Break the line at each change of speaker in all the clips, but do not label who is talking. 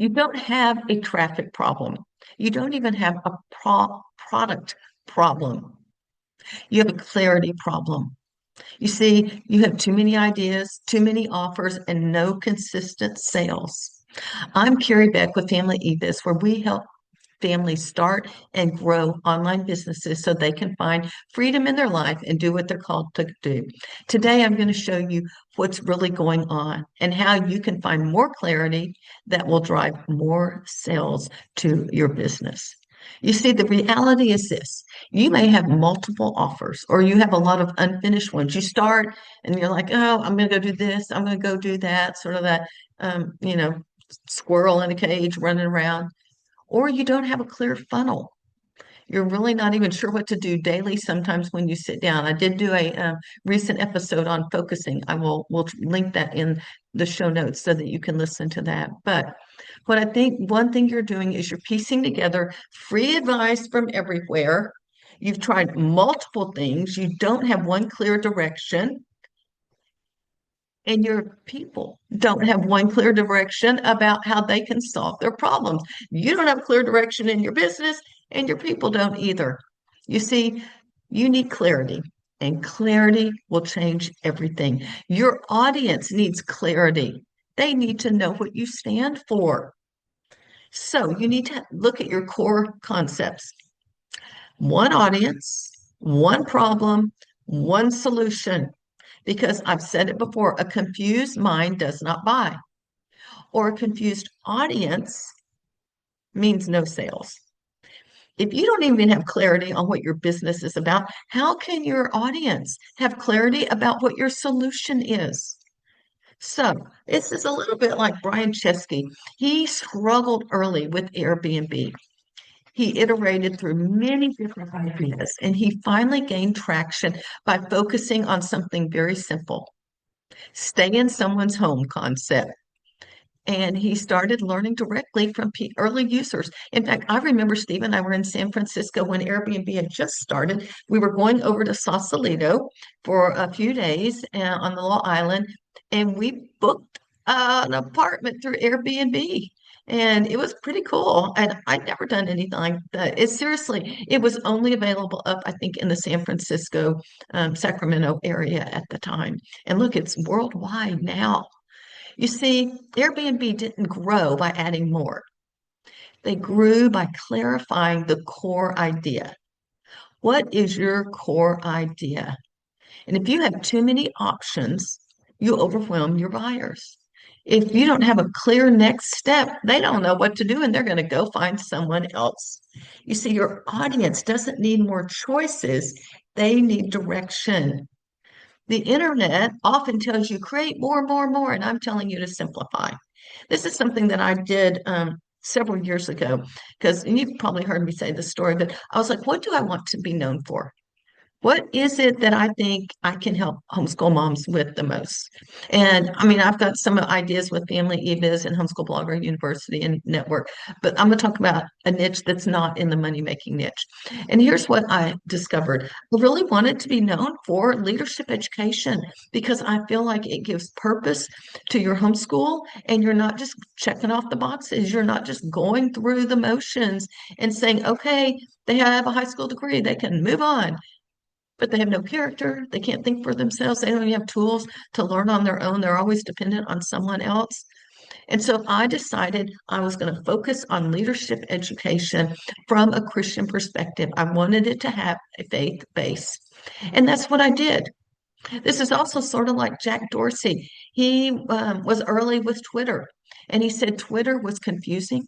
You don't have a traffic problem. You don't even have a product problem. You have a clarity problem. You see, you have too many ideas, too many offers, and no consistent sales. I'm Carrie Beck with Family eBiz, where we help families start and grow online businesses so they can find freedom in their life and do what they're called to do. Today, I'm going to show you what's really going on and how you can find more clarity that will drive more sales to your business. You see, the reality is this. You may have multiple offers or you have a lot of unfinished ones. You start and you're like, oh, I'm going to go do this. I'm going to go do that, sort of that, squirrel in a cage running around, or you don't have a clear funnel. You're really not even sure what to do daily sometimes when you sit down. I did do a recent episode on focusing. Will link that in the show notes so that you can listen to that. But what I think one thing you're doing is you're piecing together free advice from everywhere. You've tried multiple things. You don't have one clear direction. And your people don't have one clear direction about how they can solve their problems. You don't have clear direction in your business, and your people don't either. You see, you need clarity, and clarity will change everything. Your audience needs clarity. They need to know what you stand for. So you need to look at your core concepts. One audience, one problem, one solution. Because I've said it before, a confused mind does not buy, or a confused audience means no sales. If you don't even have clarity on what your business is about, how can your audience have clarity about what your solution is? So this is a little bit like Brian Chesky. He struggled early with Airbnb. He iterated through many different ideas, and he finally gained traction by focusing on something very simple: stay in someone's home concept. And he started learning directly from early users. In fact, I remember Steve and I were in San Francisco when Airbnb had just started. We were going over to Sausalito for a few days on the little island, and we booked an apartment through Airbnb. And it was pretty cool. And I'd never done anything like that. It was only available up, I think, in the San Francisco, Sacramento area at the time. And look, it's worldwide now. You see, Airbnb didn't grow by adding more. They grew by clarifying the core idea. What is your core idea? And if you have too many options, you overwhelm your buyers. If you don't have a clear next step, they don't know what to do and they're going to go find someone else. You see, your audience doesn't need more choices, they need direction. The internet often tells you create more, more, more, and I'm telling you to simplify. This is something that I did several years ago because, and you've probably heard me say this story, but I was like, what do I want to be known for? What is it that I think I can help homeschool moms with the most? And I mean, I've got some ideas with Family eBiz and Homeschool Blogger University and Network, but I'm going to talk about a niche that's not in the money making niche. And here's what I discovered. I really wanted to be known for leadership education because I feel like it gives purpose to your homeschool and you're not just checking off the boxes. You're not just going through the motions and saying, okay, they have a high school degree, they can move on, but they have no character. They can't think for themselves. They don't even have tools to learn on their own. They're always dependent on someone else. And so I decided I was going to focus on leadership education from a Christian perspective. I wanted it to have a faith base. And that's what I did. This is also sort of like Jack Dorsey. He was early with Twitter, and he said Twitter was confusing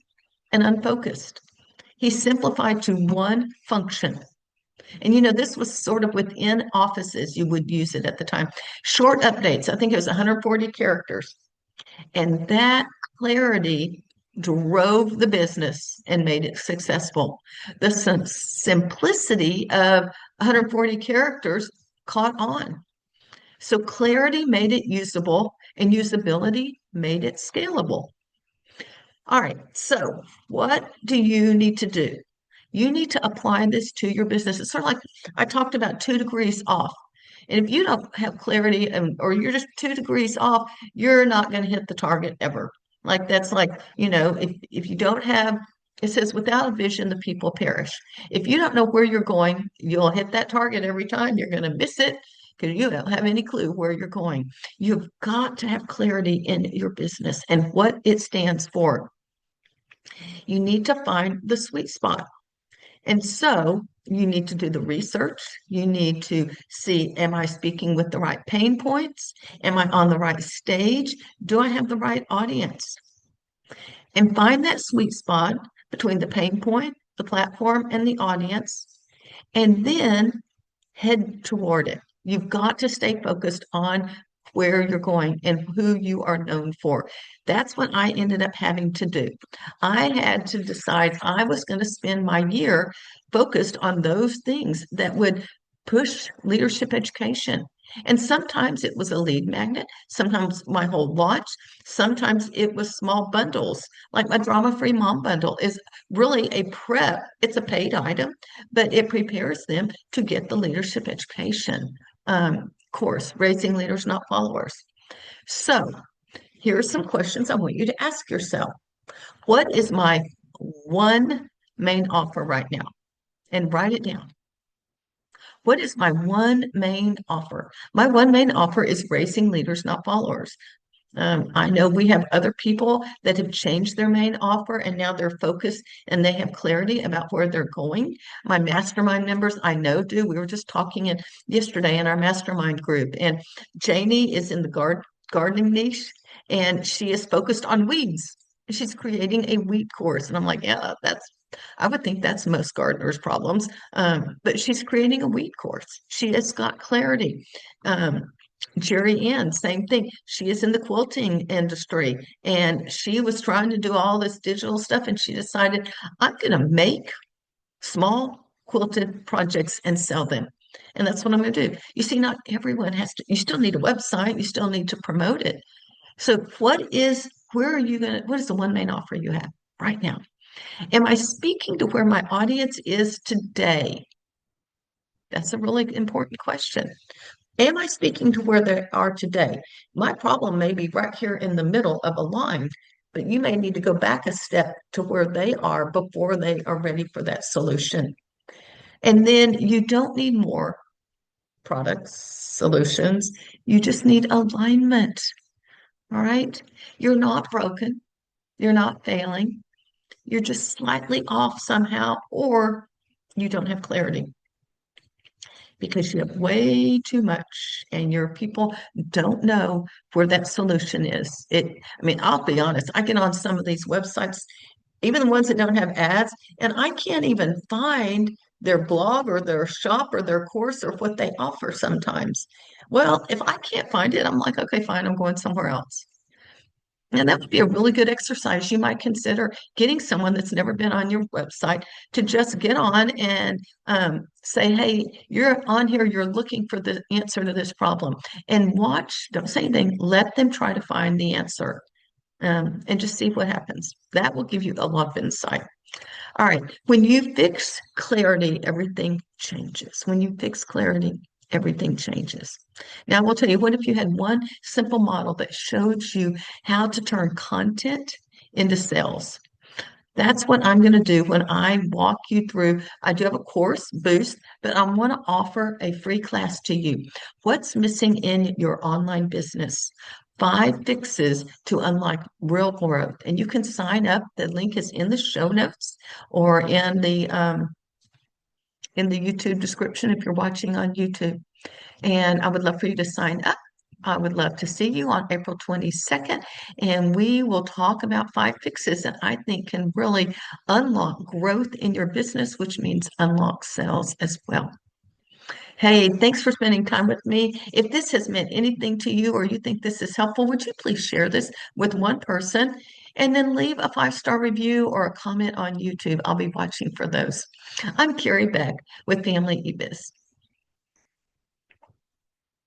and unfocused. He simplified to one function. And this was sort of within offices, you would use it at the time. Short updates, I think it was 140 characters. And that clarity drove the business and made it successful. The simplicity of 140 characters caught on. So clarity made it usable, and usability made it scalable. All right, so what do you need to do? You need to apply this to your business. It's sort of like I talked about 2 degrees off. And if you don't have clarity or you're just 2 degrees off, you're not going to hit the target ever. Like that's like, if you don't have, it says without a vision, the people perish. If you don't know where you're going, you'll hit that target every time. You're going to miss it because you don't have any clue where you're going. You've got to have clarity in your business and what it stands for. You need to find the sweet spot. And so you need to do the research. You need to see, am I speaking with the right pain points? Am I on the right stage? Do I have the right audience? And find that sweet spot between the pain point, the platform, and the audience, and then head toward it. You've got to stay focused on where you're going and who you are known for. That's what I ended up having to do. I had to decide I was going to spend my year focused on those things that would push leadership education. And sometimes it was a lead magnet, sometimes my whole launch, sometimes it was small bundles. Like my Drama Free Mom bundle is really a prep, it's a paid item, but it prepares them to get the leadership education course, Raising Leaders, Not Followers. So here are some questions I want you to ask yourself. What is my one main offer right now? And write it down. What is my one main offer? My one main offer is Raising Leaders, Not Followers. I know we have other people that have changed their main offer and now they're focused and they have clarity about where they're going. My mastermind members, I know do. We were just talking yesterday in our mastermind group, and Janie is in the gardening niche and she is focused on weeds. She's creating a weed course. And I'm like, yeah, I would think that's most gardeners' problems. But she's creating a weed course. She has got clarity. Jerry Ann, same thing. She is in the quilting industry and she was trying to do all this digital stuff and she decided, I'm going to make small quilted projects and sell them. And that's what I'm going to do. You see, not everyone has to, you still need a website, you still need to promote it. So, where are you going to, what is the one main offer you have right now? Am I speaking to where my audience is today? That's a really important question. Am I speaking to where they are today? My problem may be right here in the middle of a line, but you may need to go back a step to where they are before they are ready for that solution. And then you don't need more products, solutions. You just need alignment. All right. You're not broken. You're not failing. You're just slightly off somehow, or you don't have clarity because you have way too much and your people don't know where that solution is. I mean, I'll be honest, I get on some of these websites, even the ones that don't have ads, and I can't even find their blog or their shop or their course or what they offer sometimes. Well, if I can't find it, I'm like, okay, fine, I'm going somewhere else. And that would be a really good exercise. You might consider getting someone that's never been on your website to just get on and say, hey, you're on here, you're looking for the answer to this problem. And watch, don't say anything, let them try to find the answer and just see what happens. That will give you a lot of insight. All right. When you fix clarity, everything changes. When you fix clarity, everything changes. Now, I will tell you, what if you had one simple model that showed you how to turn content into sales? That's what I'm going to do when I walk you through. I do have a course boost, but I want to offer a free class to you. What's missing in your online business? 5 fixes to unlock real growth. And you can sign up. The link is in the show notes or in the YouTube description if you're watching on YouTube. And I would love for you to sign up. I would love to see you on April 22nd, and we will talk about 5 fixes that I think can really unlock growth in your business, which means unlock sales as well. Hey, thanks for spending time with me. If this has meant anything to you or you think this is helpful, would you please share this with one person and then leave a 5-star review or a comment on YouTube? I'll be watching for those. I'm Carrie Beck with Family eBiz.